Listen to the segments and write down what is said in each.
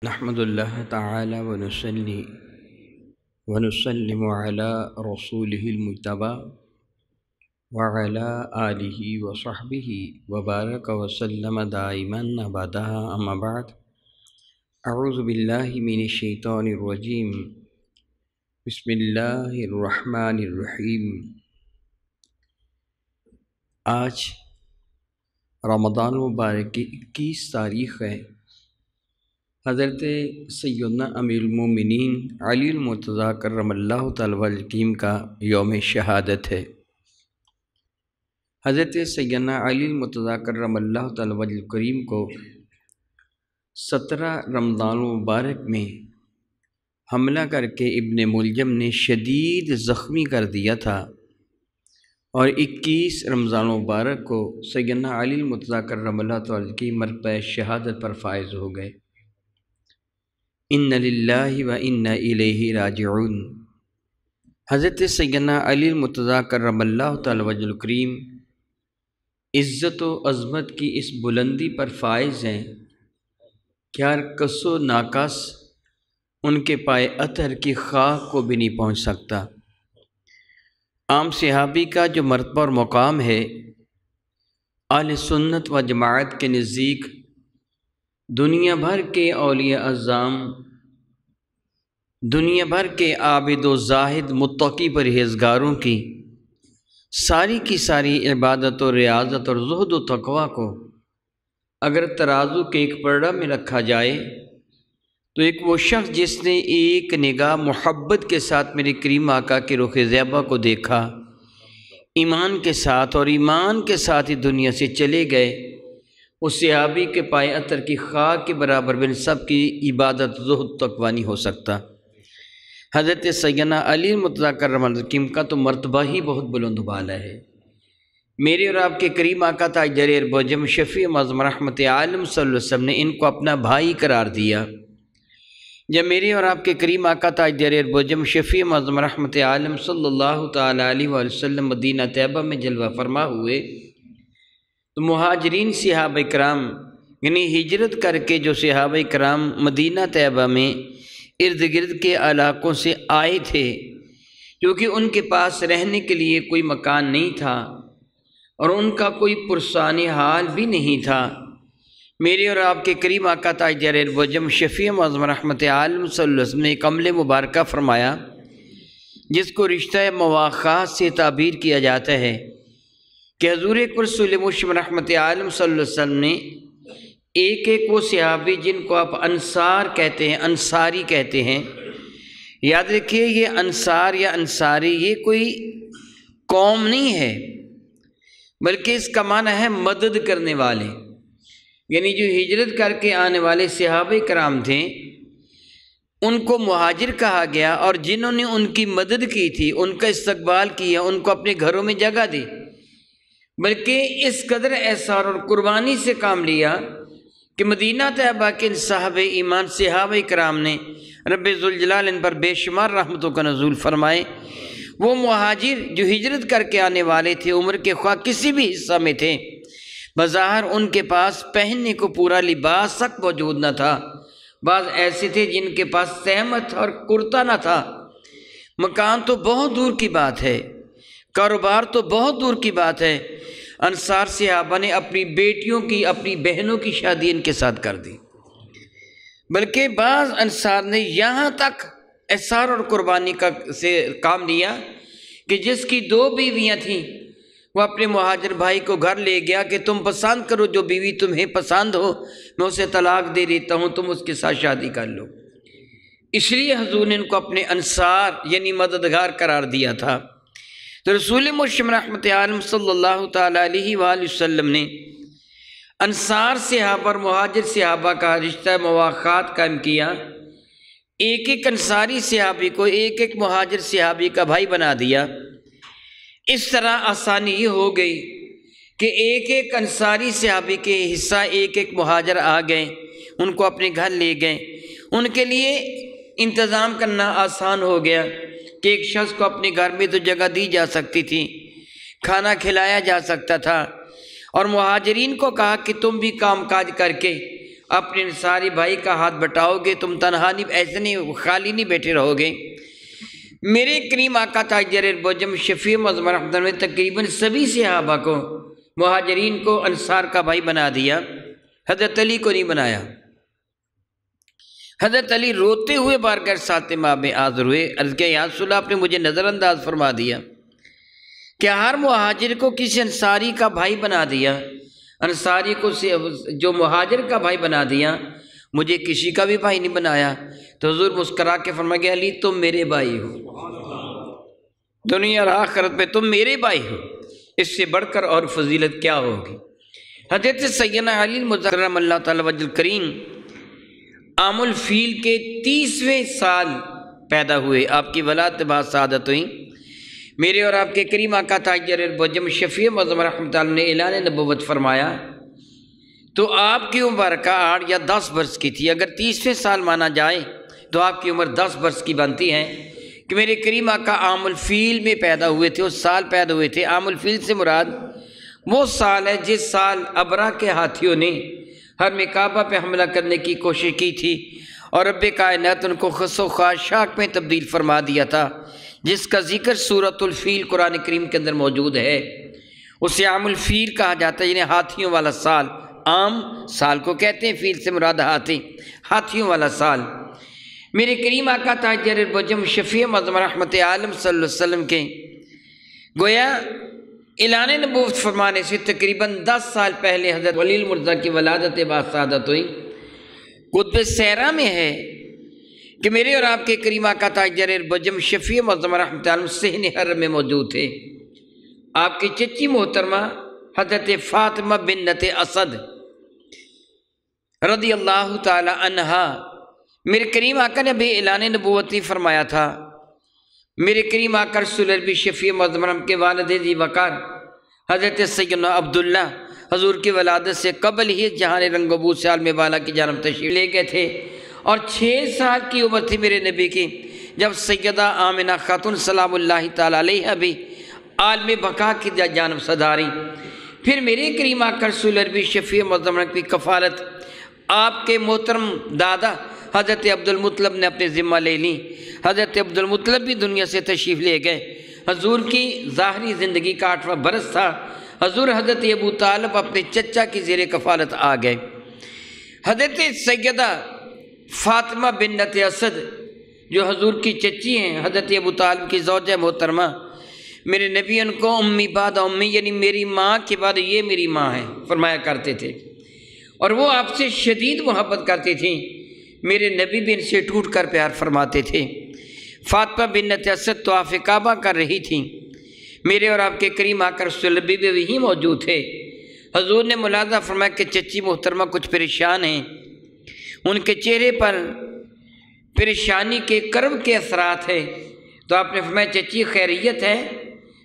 نحمد اللہ تعالی ونصلی ونسلم علی رسولہ المجتبی وعلی آلہ وصحبہ وبارک وسلم دائما ابدا اما بعد اعوذ باللہ من الشیطان الرجیم بسم اللہ الرحمن الرحیم۔ آج رمضان مبارک کی 21 تاریخ ہے۔ حضرت سیدنا امیر المومنین علی المرتضیٰ کرم اللہ تعالی وجہ کا یوم شہادت ہے۔ حضرت سیدنا علی المرتضیٰ کرم اللہ تعالی وجہ کریم کو 17 رمضان مبارک میں حملہ کر کے ابن ملجم نے شدید زخمی کر دیا تھا، اور 21 رمضان مبارک کو سیدنا علی المرتضیٰ کرم اللہ تعالی کی مرتبہ شہادت پر فائز ہو گئے۔ ان للہ و انا الیہ راجعون۔ حضرت سیدنا علی المرتضیٰ کرم اللہ تعالی وجہ الکریم عزت و عظمت کی اس بلندی پر فائز ہیں کہ ہر کس و ناکس ان کے پائے اطہر کی خاک کو بھی نہیں پہنچ سکتا۔ عام صحابی کا جو مرتبہ اور مقام ہے، اہل سنت و جماعت کے نزدیک دنیا بھر کے اولیاء اعظام، دنیا بھر کے عابد و زاہد متقی پرہیزگاروں کی ساری کی ساری عبادت و ریاضت اور زہد و تقوی کو اگر ترازو کے ایک پلڑا میں رکھا جائے تو ایک وہ شخص جس نے ایک نگاہ محبت کے ساتھ میرے کریم آقا کے رخ زیبا کو دیکھا، ایمان کے ساتھ اور ایمان کے ساتھ ہی دنیا سے چلے گئے، اس صحابی کے پائے اطہر کی خاک کے برابر بن سب کی عبادت زہد تقوی نہیں ہو سکتا۔ حضرت سیدنا علی المرتضیٰ کرم اللہ وجہ کا تو مرتبہ ہی بہت بلند و بالا ہے۔ میرے اور آپ کے کریم آقا تاجدار اربجم شفیع معظم رحمت عالم صلی اللہ علیہ وسلم نے ان کو اپنا بھائی قرار دیا۔ جب میرے اور آپ کے کریم آقا تاجدار اربجم شفیع معظم رحمت عالم صلی اللہ تعالی علیہ وآلہ وسلم مدینہ طیبہ میں جلوہ فرما ہوئے تو مہاجرین صحابہ کرام، یعنی ہجرت کر کے جو صحابہ کرام مدینہ طیبہ میں ارد گرد کے علاقوں سے آئے تھے، کیونکہ ان کے پاس رہنے کے لیے کوئی مکان نہیں تھا اور ان کا کوئی پرسان حال بھی نہیں تھا، میرے اور آپ کے کریم آقا تاجدار اربجم شفیع معظم رحمت عالم صلی اللہ علیہ وسلم نے ایک عمل مبارکہ فرمایا جس کو رشتہ مواخات سے تعبیر کیا جاتا ہے کہ حضور رسول مشرف رحمت عالم صلی اللہ علیہ وسلم نے ایک وہ صحابی جن کو آپ انصار کہتے ہیں، انصاری کہتے ہیں، یاد رکھیے یہ انصار یا انصاری یہ کوئی قوم نہیں ہے، بلکہ اس کا معنی ہے مدد کرنے والے، یعنی جو ہجرت کر کے آنے والے صحابہ کرام تھے ان کو مہاجر کہا گیا، اور جنہوں نے ان کی مدد کی تھی، ان کا استقبال کیا، ان کو اپنے گھروں میں جگہ دی، بلکہ اس قدر احسان اور قربانی سے کام لیا کہ مدینہ طیبہ کے صاحب ایمان صحابہ کرام نے رب ذوالجلال ان پر بے شمار رحمتوں کا نزول فرمائے۔ وہ مہاجر جو ہجرت کر کے آنے والے تھے، عمر کے خواہ کسی بھی حصہ میں تھے، بظاہر ان کے پاس پہننے کو پورا لباس تک موجود نہ تھا، بعض ایسے تھے جن کے پاس تہمت اور کرتا نہ تھا، مکان تو بہت دور کی بات ہے، کاروبار تو بہت دور کی بات ہے، انصار صحابہ نے اپنی بیٹیوں کی، اپنی بہنوں کی شادی ان کے ساتھ کر دی، بلکہ بعض انصار نے یہاں تک احسان اور قربانی سے کام لیا کہ جس کی 2 بیویاں تھیں وہ اپنے مہاجر بھائی کو گھر لے گیا کہ تم پسند کرو، جو بیوی تمہیں پسند ہو میں اسے طلاق دے دیتا ہوں، تم اس کے ساتھ شادی کر لو۔ اس لیے حضور نے ان کو اپنے انصار یعنی مددگار قرار دیا تھا۔ تو رسول مشرف رحمت عالم صلی اللہ تعالی علیہ وآلہ وسلم نے انصار صحابہ اور مہاجر صحابہ کا رشتہ مواخات قائم کیا، ایک انصاری صحابی کو ایک مہاجر صحابی کا بھائی بنا دیا۔ اس طرح آسانی یہ ہو گئی کہ ایک انصاری صحابی کے حصہ ایک مہاجر آ گئے، ان کو اپنے گھر لے گئے، ان کے لیے انتظام کرنا آسان ہو گیا کہ ایک شخص کو اپنے گھر میں تو جگہ دی جا سکتی تھی، کھانا کھلایا جا سکتا تھا، اور مہاجرین کو کہا کہ تم بھی کام کاج کر کے اپنے انصاری بھائی کا ہاتھ بٹاؤ گے، تم تنہا نہیں، ایسے نہیں خالی نہیں بیٹھے رہو گے۔ میرے کریم آقا تاجر البجم شفیع معظم رحمۃ اللہ نے تقریباً سبھی صحابہ کو، مہاجرین کو انصار کا بھائی بنا دیا، حضرت علی کو نہیں بنایا۔ حضرت علی روتے ہوئے بارگاہ فاطمہ میں حاضر ہوئے، عرض کیا یا رسول اللہ، آپ نے مجھے نظر انداز فرما دیا کہ ہر مہاجر کو کسی انصاری کا بھائی بنا دیا، انصاری کو جو مہاجر کا بھائی بنا دیا، مجھے کسی کا بھی بھائی نہیں بنایا۔ تو حضور مسکرا کے فرما گیا علی تم میرے بھائی ہو، دنیا اور آخرت میں تم میرے بھائی ہو، اس سے بڑھ کر اور فضیلت کیا ہوگی۔ حضرت سیدنا علی مکرم اللہ تعالی وجہ الکریم عام الفیل کے 30ویں سال پیدا ہوئے، آپ کی ولادت بعد سعادت ہوئی۔ میرے اور آپ کے کریم آقا تاجر البجم شفیع معظم رحمۃ اللہ نے اعلان نبوت فرمایا تو آپ کی عمر 8 یا 10 برس کی تھی۔ اگر 30ویں سال مانا جائے تو آپ کی عمر 10 برس کی بنتی ہے کہ میرے کریم آقا عام الفیل میں پیدا ہوئے تھے، اس سال پیدا ہوئے تھے۔ عام الفیل سے مراد وہ سال ہے جس سال ابرا کے ہاتھیوں نے حرم کعبہ پہ حملہ کرنے کی کوشش کی تھی اور رب کائنات ان کو خس و خاشاک میں تبدیل فرما دیا تھا، جس کا ذکر سورۃ الفیل قرآن کریم کے اندر موجود ہے۔ اسے عام الفیل کہا جاتا ہے، یعنی ہاتھیوں والا سال۔ عام سال کو کہتے ہیں، فیل سے مراد ہاتھی، ہاتھیوں والا سال۔ میرے کریم آقا تاجر البجم شفیع معظم رحمت عالم صلی اللہ علیہ وسلم کے گویا اعلان نبوت فرمانے سے تقریباً 10 سال پہلے حضرت ولی المرضی کی ولادت بعد سعادت ہوئی۔ قطب سیرہ میں ہے کہ میرے اور آپ کے کریم آقا تاجر البجم شفیع معظم رحمت عالم صحن حرم میں موجود تھے۔ آپ کی چچی محترمہ حضرت فاطمہ بنت اسد رضی اللہ تعالی عنہا، میرے کریم آقا نے بھی اعلان نبوت نہیں فرمایا تھا۔ میرے کریم آقا رسول عربی شفیع معظم رحمت کے والد ذی وقار حضرت سیدنا عبداللہ حضور کی ولادت سے قبل ہی جہان رنگ و بو سے عالم بالا کی جانب تشریف لے گئے تھے، اور 6 سال کی عمر تھی میرے نبی کی جب سیدہ آمنہ خاتون سلام اللہ تعالی علیہ بھی عالم بقا کی جانب صداری۔ پھر میرے کریم آقا رسول عربی شفیع معظم رحمت کی کفالت آپ کے محترم دادا حضرت عبدالمطلب نے اپنے ذمہ لے لی۔ حضرت عبدالمطلب بھی دنیا سے تشریف لے گئے۔ حضور کی ظاہری زندگی کا 8واں برس تھا۔ حضور حضرت ابو طالب اپنے چچا کی زیر کفالت آ گئے۔ حضرت سیدہ فاطمہ بنت اسد جو حضور کی چچی ہیں، حضرت ابو طالب کی زوجہ محترمہ، میرے نبی ان کو امی بعد امی، یعنی میری ماں کے بعد یہ میری ماں ہے فرمایا کرتے تھے، اور وہ آپ سے شدید محبت کرتی تھیں۔ میرے نبی بھی ان سے ٹوٹ کر پیار فرماتے تھے۔ فاطمہ بنت اسد طواف کعبہ کر رہی تھیں، میرے اور آپ کے کریم آقا رسول اللہ بھی وہیں موجود تھے۔ حضور نے ملاحظہ فرمایا کہ چچی محترمہ کچھ پریشان ہیں، ان کے چہرے پر پریشانی کے کرب کے اثرات ہیں۔ تو آپ نے فرمایا چچی خیریت ہے؟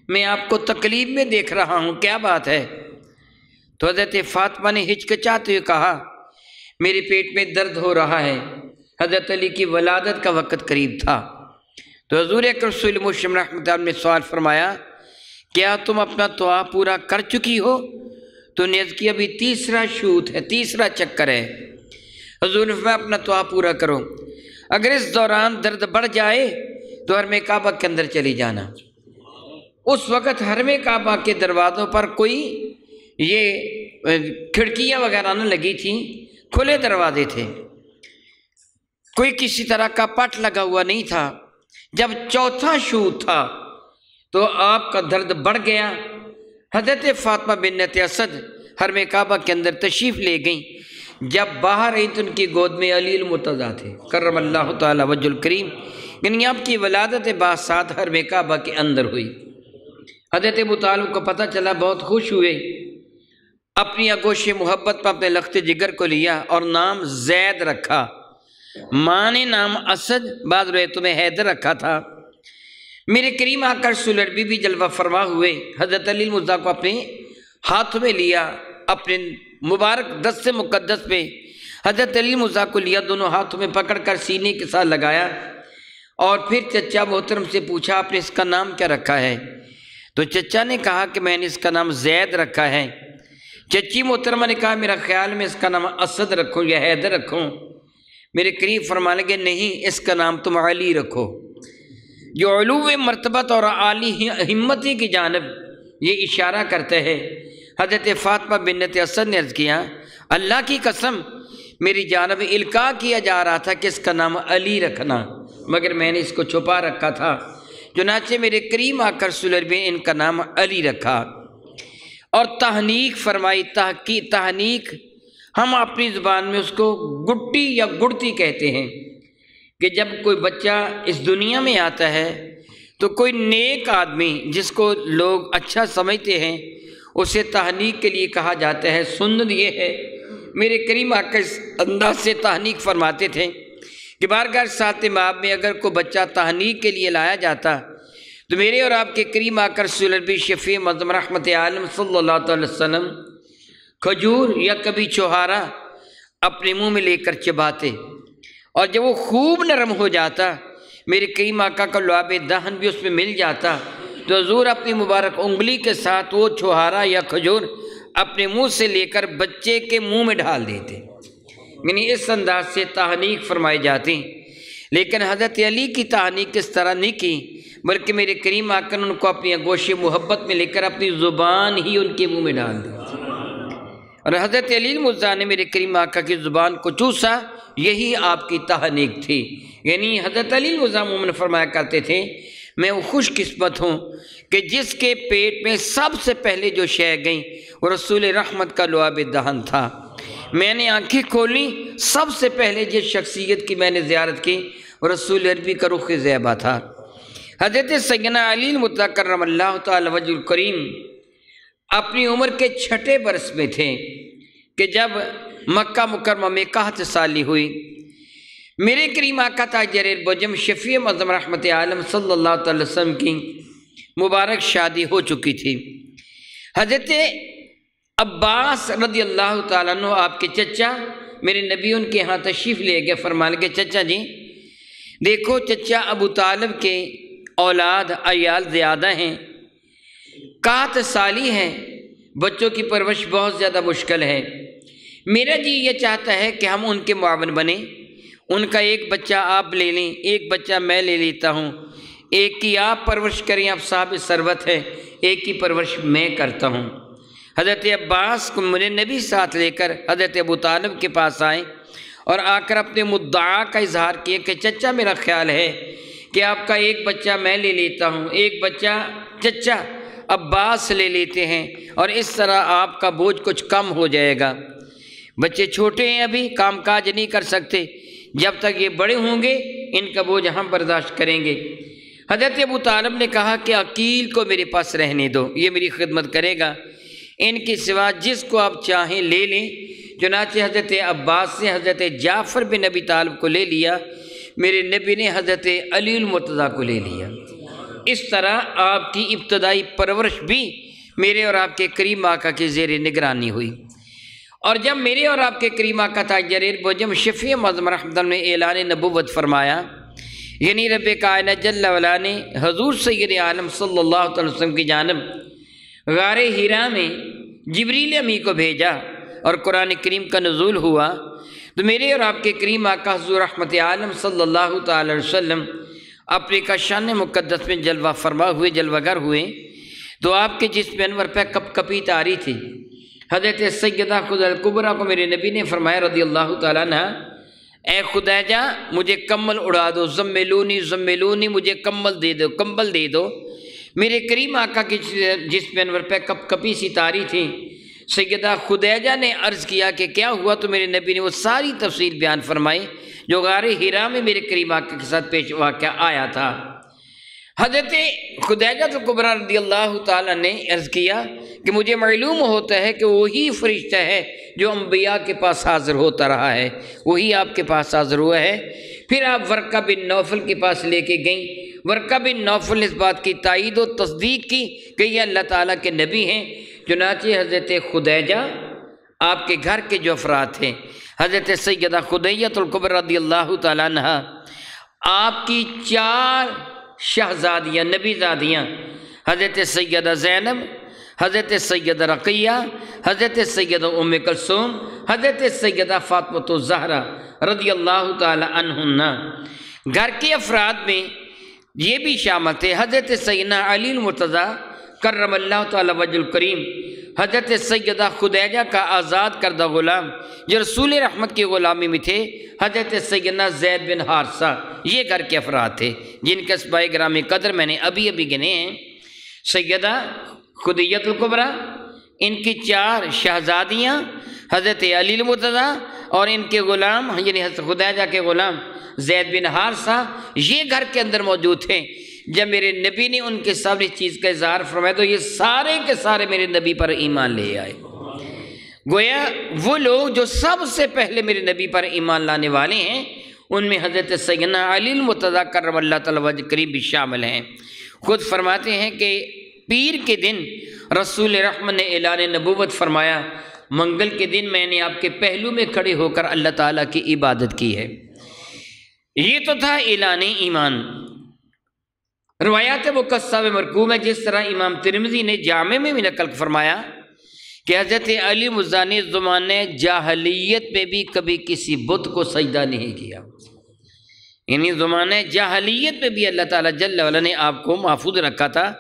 میں آپ کو تکلیف میں دیکھ رہا ہوں، کیا بات ہے؟ تو حضرت فاطمہ نے ہچکچاتے ہوئے کہا میرے پیٹ میں درد ہو رہا ہے، حضرت علی کی ولادت کا وقت قریب تھا۔ تو حضور اکرم رسول مشرم رحمۃ اللہ نے سوال فرمایا کیا تم اپنا دعا پورا کر چکی ہو؟ تو نے عرض کی ابھی 3را شوط ہے، 3را چکر ہے۔ حضور نے فرمایا اپنا دعا پورا کرو، اگر اس دوران درد بڑھ جائے تو حرم کعبہ کے اندر چلی جانا۔ اس وقت حرم کعبہ کے دروازوں پر کوئی یہ کھڑکیاں وغیرہ نہ لگی تھیں، کھلے دروازے تھے، کوئی کسی طرح کا پٹ لگا ہوا نہیں تھا۔ جب 4تھا شوط تھا تو آپ کا درد بڑھ گیا۔ حضرت فاطمہ بنت اسد حرم کعبہ کے اندر تشریف لے گئیں۔ جب باہر آئی تو ان کی گود میں علی المرتضیٰ تھے کرم اللہ تعالی وجہ الکریم، یعنی آپ کی ولادت بعد ساتھ حرم کعبہ کے اندر ہوئی۔ حضرت ابو طالب کو پتہ چلا، بہت خوش ہوئے، اپنی آغوش محبت پر اپنے لخت جگر کو لیا اور نام زید رکھا۔ ماں نے نام اسد، بعض روایتوں میں حیدر رکھا تھا۔ میرے کریم آقا رسول عربی بھی جلوہ فرما ہوئے، حضرت علی المرتضیٰ کو اپنے ہاتھ میں لیا، اپنے مبارک دست مقدس پہ حضرت علی المرتضیٰ کو لیا، دونوں ہاتھوں میں پکڑ کر سینے کے ساتھ لگایا، اور پھر چچا محترم سے پوچھا آپ نے اس کا نام کیا رکھا ہے؟ تو چچا نے کہا کہ میں نے اس کا نام زید رکھا ہے۔ چچی محترمہ نے کہا میرا خیال میں اس کا نام اسد رکھوں یا حیدر رکھوں۔ میرے قریب فرمانے لگے نہیں، اس کا نام تم علی رکھو، جو علو مرتبت اور عالی ہمتی کی جانب یہ اشارہ کرتے ہیں۔ حضرت فاطمہ بنت اسد نے عرض کیا اللہ کی قسم میری جانب القاء کیا جا رہا تھا کہ اس کا نام علی رکھنا، مگر میں نے اس کو چھپا رکھا تھا، چنانچہ میرے کریم آ کر رسول اللہ نے ان کا نام علی رکھا۔ اور تحنیک فرمائی، تحنیک ہم اپنی زبان میں اس کو گٹی یا گڑتی کہتے ہیں، کہ جب کوئی بچہ اس دنیا میں آتا ہے تو کوئی نیک آدمی جس کو لوگ اچھا سمجھتے ہیں اسے تحنیک کے لیے کہا جاتا ہے۔ سنت یہ ہے میرے کریم آقا اس انداز سے تحنیک فرماتے تھے کہ بارگاہ ساتھ مآب میں اگر کوئی بچہ تحنیک کے لیے لایا جاتا تو میرے اور آپ کے کریم آقا رسول اللہ شفیع معظم رحمت عالم صلی اللہ علیہ وسلم کھجور یا کبھی چھوہارا اپنے منہ میں لے کر چباتے، اور جب وہ خوب نرم ہو جاتا میرے کریم آقا کا لعاب دہن بھی اس میں مل جاتا تو حضور اپنی مبارک انگلی کے ساتھ وہ چھوہارا یا کھجور اپنے منہ سے لے کر بچے کے منہ میں ڈال دیتے، یعنی اس انداز سے تحنیک فرمائی جاتی۔ لیکن حضرت علی کی تحنیک اس طرح نہیں کی، بلکہ میرے کریم آقا نے ان کو اپنی آغوش محبت میں لے کر اپنی زبان ہی ان کے منہ میں ڈال دی، اور حضرت علی مرضی نے میرے کریم آقا کی زبان کو چوسا، یہی آپ کی تحنیک تھی۔ یعنی حضرت علی مرضی نے فرمایا کرتے تھے میں وہ خوش قسمت ہوں کہ جس کے پیٹ میں سب سے پہلے جو شے گئی وہ رسول رحمت کا لعاب دہن تھا۔ میں نے آنکھیں کھولی، سب سے پہلے جس شخصیت کی میں نے زیارت کی وہ رسول عربی کا رخ زیبا تھا۔ حضرت سیدنا علی مرتضیٰ کرم اللہ تعالی وجہ الکریم اپنی عمر کے 6 برس میں تھے کہ جب مکہ مکرمہ میں 61 سالی ہوئی۔ میرے کریم آقا تاجر البجم شفیع معظم رحمت عالم صلی اللہ علیہ وسلم کی مبارک شادی ہو چکی تھی۔ حضرت عباس رضی اللہ تعالیٰ عنہ آپ کے چچا میرے نبی ان کے ہاں تشریف لے گئے، فرمان لگے چچا جی دیکھو چچا ابو طالب کے اولاد عیال زیادہ ہیں، 61 سالی ہیں، بچوں کی پرورش بہت زیادہ مشکل ہے، میرا جی یہ چاہتا ہے کہ ہم ان کے معاون بنیں، ان کا ایک بچہ آپ لے لیں، ایک بچہ میں لے لیتا ہوں، ایک کی آپ پرورش کریں، آپ صاحب ثروت ہے، ایک کی پرورش میں کرتا ہوں۔ حضرت عباس کو میرے نبی ساتھ لے کر حضرت ابو طالب کے پاس آئے اور آ کر اپنے مدعا کا اظہار کیا کہ چچا میرا خیال ہے کہ آپ کا ایک بچہ میں لے لیتا ہوں، ایک بچہ چچا عباس لے لیتے ہیں، اور اس طرح آپ کا بوجھ کچھ کم ہو جائے گا، بچے چھوٹے ہیں ابھی کام کاج نہیں کر سکتے، جب تک یہ بڑے ہوں گے ان کا بوجھ ہم برداشت کریں گے۔ حضرت ابو طالب نے کہا کہ عقیل کو میرے پاس رہنے دو، یہ میری خدمت کرے گا، ان کے سوا جس کو آپ چاہیں لے لیں۔ چنانچہ حضرت عباس سے حضرت جعفر بن ابی طالب کو لے لیا، میرے نبی نے حضرت علی المرتضیٰ کو لے لیا۔ اس طرح آپ کی ابتدائی پرورش بھی میرے اور آپ کے کریم آقا کے زیر نگرانی ہوئی، اور جب میرے اور آپ کے کریم آقا تاجر البجم شفیع معظم رحمت اللہ نے اعلان نبوت فرمایا، یعنی رب کائنات جل وعلا نے حضور سید عالم صلی اللہ علیہ وسلم کی جانب غار حرا میں جبریل امی کو بھیجا اور قرآن کریم کا نزول ہوا، تو میرے اور آپ کے کریم آقا حضور رحمت عالم صلی اللہ تعالی علیہ وسلم اپنے کا شان مقدس میں جلوہ فرما ہوئے، جلوہ گر ہوئے، تو آپ کے جسم انور پہ کپ کپی تاری تھی۔ حضرت سیدہ خدیجہ الکبریٰ کو میرے نبی نے فرمایا رضی اللہ تعالیٰ عنہ، اے خدیجہ مجھے کمل اڑا دو، زملونی زملونی، مجھے کمل دے دو، کمبل دے دو۔ میرے کریم آقا کی جسم انور پہ کپ کپی سی تاری تھی۔ سیدہ خدیجہ نے عرض کیا کہ کیا ہوا، تو میرے نبی نے وہ ساری تفصیل بیان فرمائی جو غار حرا میں میرے کریم آقا کے ساتھ پیش واقعہ آیا تھا۔ حضرت خدیجہ الکبریٰ رضی اللہ تعالیٰ نے عرض کیا کہ مجھے معلوم ہوتا ہے کہ وہی فرشتہ ہے جو انبیاء کے پاس حاضر ہوتا رہا ہے، وہی آپ کے پاس حاضر ہوا ہے۔ پھر آپ ورقہ بن نوفل کے پاس لے کے گئیں، ورقہ بن نوفل نے اس بات کی تائید و تصدیق کی کہ یہ اللہ تعالیٰ کے نبی ہیں۔ چنانچہ حضرت خدیجہ آپ کے گھر کے جو افراد تھے، حضرت سیدہ خدیجہ الکبریٰ رضی اللہ تعالیٰ عنہ، آپ کی 4 شہزادیاں نبی زادیاں، حضرت سیدہ زینب، حضرت سیدہ رقیہ، حضرت سیدہ ام کلثوم، حضرت سیدہ فاطمہ الزہرا رضی اللہ تعالی عنہن۔ گھر کے افراد میں یہ بھی شامل تھے حضرت سیدنا علی المرتضیٰ کرم اللہ تعالی وجہ الکریم، حضرت سیدہ خدیجہ کا آزاد کردہ غلام جو رسول رحمت کی غلامی میں تھے، حضرت سیدنا زید بن حارثہ۔ یہ گھر کے افراد تھے جن کے اسماء گرامی قدر میں نے ابھی گنے ہیں۔ سیدہ خدیجہ الکبریٰ، ان کی 4 شہزادیاں، حضرت علی المرتضیٰ اور ان کے غلام یعنی حضرت خدیجہ کے غلام زید بن حارثہ، یہ گھر کے اندر موجود تھے۔ جب میرے نبی نے ان کے سامنے چیز کا اظہار فرمایا تو یہ سارے کے سارے میرے نبی پر ایمان لے آئے۔ گویا وہ لوگ جو سب سے پہلے میرے نبی پر ایمان لانے والے ہیں، ان میں حضرت سیدنا علی المرتضیٰ کرم اللہ تعالی وجہ کریم بھی شامل ہیں۔ خود فرماتے ہیں کہ پیر کے دن رسول رحمت نے اعلان نبوت فرمایا، منگل کے دن میں نے آپ کے پہلو میں کھڑے ہو کر اللہ تعالیٰ کی عبادت کی ہے۔ یہ تو تھا اعلان ایمان۔ روایات مقصہ میں مرقوم ہے، جس طرح امام ترمذی نے جامع میں بھی نقل فرمایا کہ حضرت علی مرتضیٰ نے زمانہ جاہلیت میں بھی کبھی کسی بت کو سجدہ نہیں کیا، یعنی زمانہ جاہلیت میں بھی اللہ تعالیٰ جل وعلا نے آپ کو محفوظ رکھا تھا۔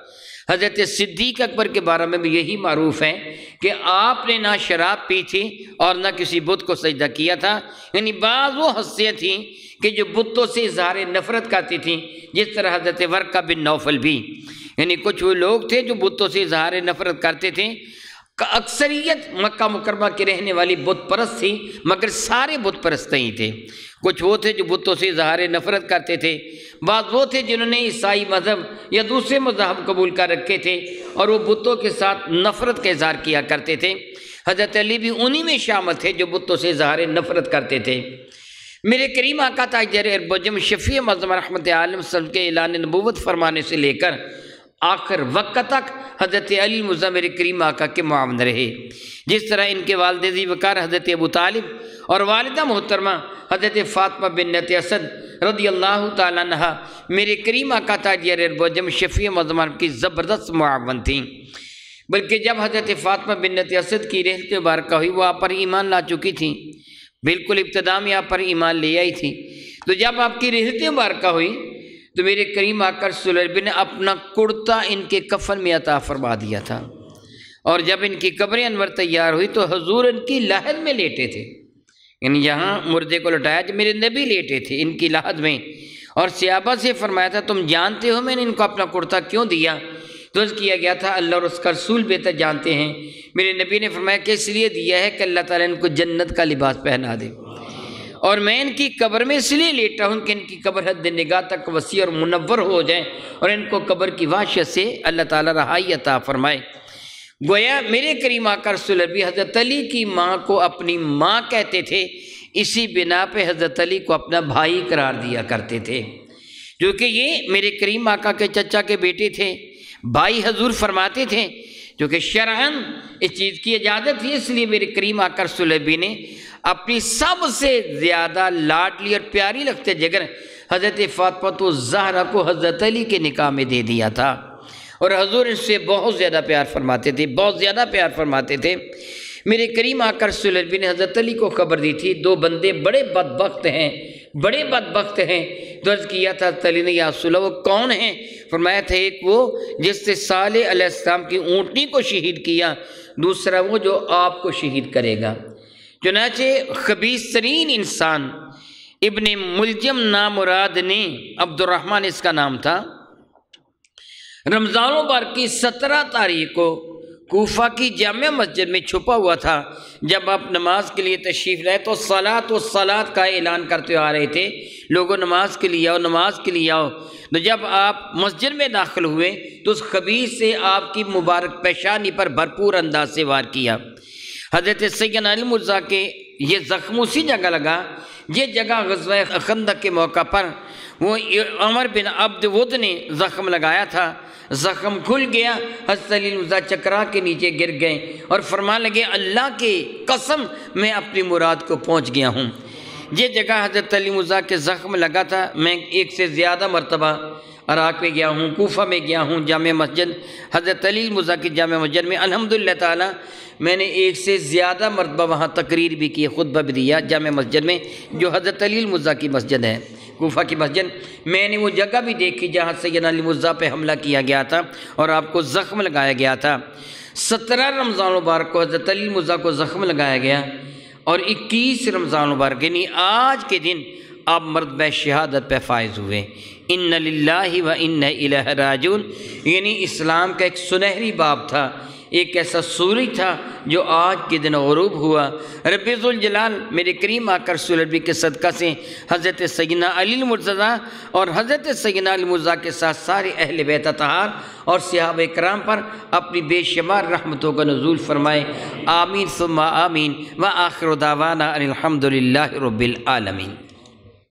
حضرت صدیق اکبر کے بارے میں بھی یہی معروف ہے کہ آپ نے نہ شراب پی تھی اور نہ کسی بت کو سجدہ کیا تھا۔ یعنی بعض وہ ہستیاں تھیں کہ جو بتوں سے اظہار نفرت کرتی تھیں، جس طرح حضرت ورقہ بن نوفل بھی، یعنی کچھ وہ لوگ تھے جو بتوں سے اظہار نفرت کرتے تھے۔ اکثریت مکہ مکرمہ کے رہنے والی بت پرست تھی، مگر سارے بت پرست نہیں تھے۔ کچھ وہ تھے جو بتوں سے اظہار نفرت کرتے تھے، بعض وہ تھے جنہوں نے عیسائی مذہب یا دوسرے مذہب قبول کر رکھے تھے اور وہ بتوں کے ساتھ نفرت کا اظہار کیا کرتے تھے۔ حضرت علی بھی انہی میں شامل تھے جو بتوں سے اظہار نفرت کرتے تھے۔ میرے کریم آقا تاجر اربجم شفیع معظم رحمت عالم صلی اللہ علیہ وسلم کے اعلان نبوت فرمانے سے لے کر آخر وقت تک حضرت علی مرتضیٰ میرے کریم آقا کے معاون رہے۔ جس طرح ان کے والد ذی وقار حضرت ابو طالب اور والدہ محترمہ حضرت فاطمہ بنت اسد رضی اللہ تعالیٰ عنہا میرے کریم آقا تاجر اربجم شفیع معظم کی زبردست معاون تھیں۔ بلکہ جب حضرت فاطمہ بنت اسد کی رحلت مبارکہ ہوئی، وہ آپ پر ایمان لا چکی تھیں، بالکل ابتدا میں آپ پر ایمان لے آئی تھی۔ تو جب آپ کی رحلت مبارکہ ہوئی تو میرے کریم آقا صلی اللہ علیہ وسلم نے اپنا کرتا ان کے کفن میں عطا فرما دیا تھا، اور جب ان کی قبر انور تیار ہوئی تو حضور ان کی لحد میں لیٹے تھے، یعنی یہاں مردے کو لٹایا کہ میرے نبی لیٹے تھے ان کی لحد میں، اور صحابہ سے فرمایا تھا تم جانتے ہو میں نے ان کو اپنا کرتا کیوں دیا؟ تو اس کیا گیا تھا اللہ اور اس کا رسول بہتر جانتے ہیں۔ میرے نبی نے فرمایا کہ اس لیے دیا ہے کہ اللہ تعالیٰ ان کو جنت کا لباس پہنا دے، اور میں ان کی قبر میں اس لیے لیٹا ہوں کہ ان کی قبر حد نگاہ تک وسیع اور منور ہو جائے اور ان کو قبر کی وحشت سے اللہ تعالیٰ رہائی عطا فرمائے۔ گویا میرے کریم آقا رسول اللہ حضرت علی کی ماں کو اپنی ماں کہتے تھے، اسی بنا پہ حضرت علی کو اپنا بھائی قرار دیا کرتے تھے، جو کہ یہ میرے کریم آقا کے چچا کے بیٹے تھے۔ بھائی حضور فرماتے تھے کیونکہ شرعاً اس چیز کی اجازت تھی، اس لیے میرے کریم آقا رسول اللہ نے اپنی سب سے زیادہ لاڈلی اور پیاری لگتے جگر حضرت فاطمہ الزہرا کو حضرت علی کے نکاح میں دے دیا تھا، اور حضور اس سے بہت زیادہ پیار فرماتے تھے، بہت زیادہ پیار فرماتے تھے۔ میرے کریم آقا رسول اللہ نے حضرت علی کو خبر دی تھی دو بندے بڑے بدبخت ہیں، بڑے بدبخت ہیں۔ تو عرض کیا تھا حضرت علی نے یا رسول اللہ وہ کون ہیں؟ فرمایا تھا ایک وہ جس سے صالح علیہ السلام کی اونٹنی کو شہید کیا، دوسرا وہ جو آپ کو شہید کرے گا۔ چنانچہ خبیث ترین انسان ابن ملجم نامراد نے، عبد الرحمن اس کا نام تھا، رمضان المبارک کی 17 تاریخ کو کوفہ کی جامع مسجد میں چھپا ہوا تھا۔ جب آپ نماز کے لیے تشریف لائے تو صلاۃ کا اعلان کرتے آ رہے تھے، لوگوں نماز کے لیے آؤ، نماز کے لیے آؤ۔ تو جب آپ مسجد میں داخل ہوئے تو اس خبیث سے آپ کی مبارک پیشانی پر بھرپور انداز سے وار کیا۔ حضرت سیدنا علی مرتضیٰ کے یہ زخم اسی جگہ لگا، یہ جگہ غزوہ خندق کے موقع پر وہ عمر بن عبد ود نے زخم لگایا تھا۔ زخم کھل گیا، حضرت علی مرتضیٰ چکرا کے نیچے گر گئے اور فرمان لگے اللہ کی قسم میں اپنی مراد کو پہنچ گیا ہوں۔ یہ جگہ حضرت علی مرتضیٰ کے زخم لگا تھا، میں ایک سے زیادہ مرتبہ عراق میں گیا ہوں، کوفہ میں گیا ہوں، جامع مسجد حضرت علی المرتضیٰ کی جامع مسجد میں الحمدللہ تعالی میں نے ایک سے زیادہ مرتبہ وہاں تقریر بھی کی، خطبہ بھی دیا جامع مسجد میں جو حضرت علی المرتضیٰ کی مسجد ہے، کوفہ کی مسجد۔ میں نے وہ جگہ بھی دیکھی جہاں سیدنا علی المرتضیٰ پہ حملہ کیا گیا تھا اور آپ کو زخم لگایا گیا تھا۔ 17 رمضان مبارک کو حضرت علی المرتضیٰ کو زخم لگایا گیا اور 21 رمضان مبارک یعنی آج کے دن آپ مرتبہ شہادت پہ فائز ہوئے۔ ان للہ و انا الیہ راجعون، یعنی اسلام کا ایک سنہری باب تھا، ایک ایسا سورج تھا جو آج کے دن غروب ہوا۔ رب ذوالجلال میرے کریم آقا رسول اللہ کے صدقہ سے حضرت سیدنا علی المرتضیٰ اور حضرت سیدنا علی المرتضیٰ کے ساتھ سارے اہل بیت اطہار اور صحابہ کرام پر اپنی بے شمار رحمتوں کا نزول فرمائے، آمین ثم آمین، وآخر دعوانا ان الحمد للہ رب العالمین۔